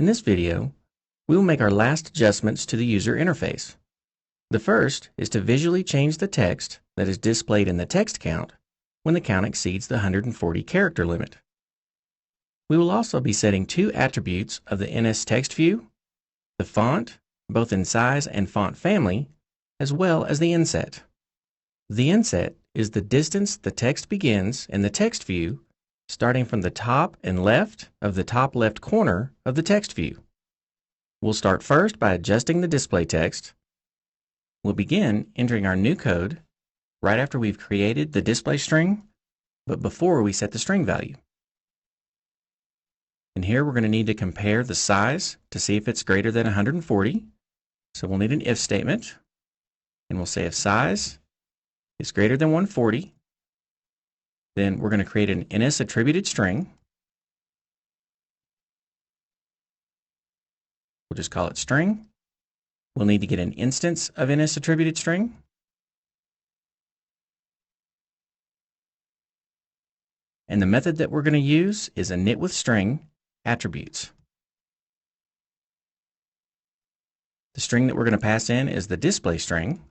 In this video, we will make our last adjustments to the user interface. The first is to visually change the text that is displayed in the text count when the count exceeds the 140 character limit. We will also be setting two attributes of the NSTextView, the font, both in size and font family, as well as the inset. The inset is the distance the text begins in the text view, starting from the top and left of the top left corner of the text view. We'll start first by adjusting the display text. We'll begin entering our new code right after we've created the display string, but before we set the string value. And here we're going to need to compare the size to see if it's greater than 140. So we'll need an if statement, and we'll say if size is greater than 140, then we're going to create an NSAttributedString. We'll just call it string. We'll need to get an instance of NSAttributedString. And the method that we're going to use is NSAttributedString attributes. The string that we're going to pass in is the display string.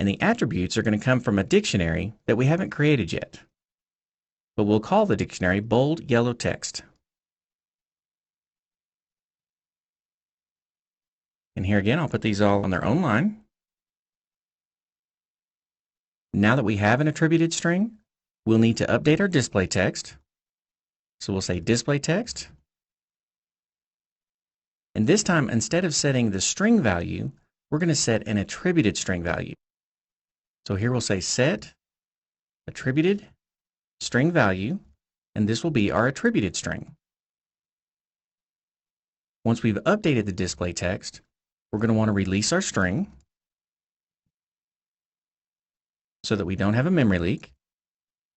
And the attributes are going to come from a dictionary that we haven't created yet. But we'll call the dictionary bold yellow text. And here again, I'll put these all on their own line. Now that we have an attributed string, we'll need to update our display text. So we'll say display text. And this time, instead of setting the string value, we're going to set an attributed string value. So here we'll say set attributed string value, and this will be our attributed string. Once we've updated the display text, we're going to want to release our string so that we don't have a memory leak.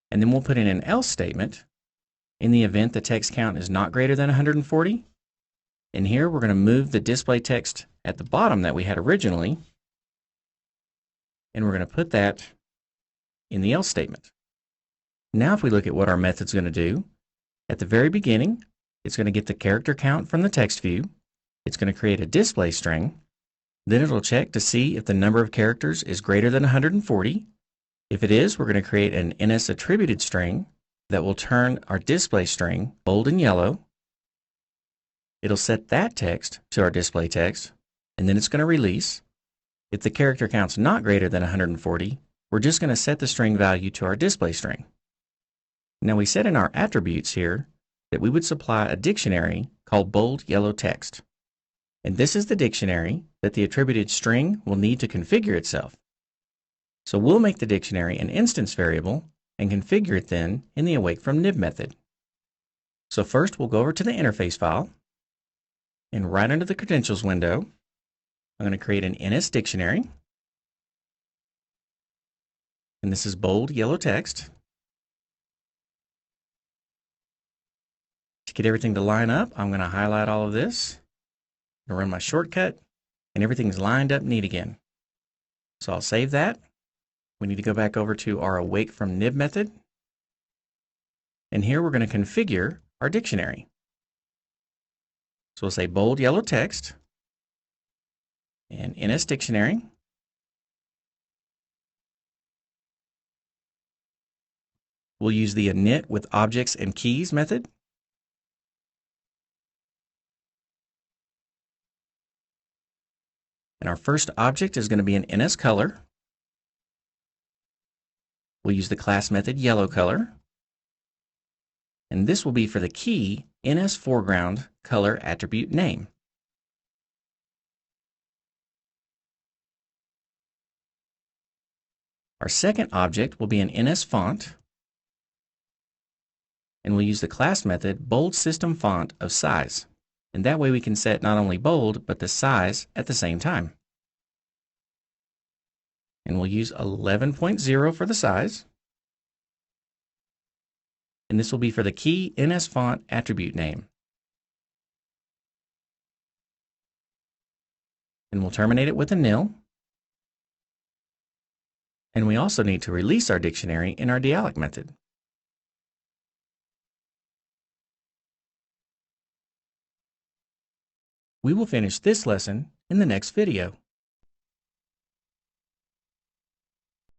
And then we'll put in an else statement in the event the text count is not greater than 140. And here we're going to move the display text at the bottom that we had originally, and we're going to put that in the else statement. Now if we look at what our method's going to do, at the very beginning, it's going to get the character count from the text view. It's going to create a display string. Then it'll check to see if the number of characters is greater than 140. If it is, we're going to create an NSAttributedString that will turn our display string bold and yellow. It'll set that text to our display text, and then it's going to release. If the character count's not greater than 140, we're just going to set the string value to our display string. Now we said in our attributes here that we would supply a dictionary called bold yellow text. And this is the dictionary that the attributed string will need to configure itself. So we'll make the dictionary an instance variable and configure it then in the awakeFromNib method. So first we'll go over to the interface file, and right under the credentials window, I'm going to create an NSDictionary. And this is bold yellow text. To get everything to line up, I'm going to highlight all of this. I'm going to run my shortcut, and everything's lined up neat again. So I'll save that. We need to go back over to our awakeFromNib method. And here we're going to configure our dictionary. So we'll say bold yellow text and NSDictionary. We'll use the init with objects and keys method. And our first object is going to be an NSColor. We'll use the class method yellowColor. And this will be for the key NSForeground color attribute name. Our second object will be an NSFont. And we'll use the class method boldSystemFont of size. And that way we can set not only bold, but the size at the same time. And we'll use 11.0 for the size. And this will be for the key NSFont attribute name. And we'll terminate it with a nil. And we also need to release our dictionary in our dialog method. We will finish this lesson in the next video.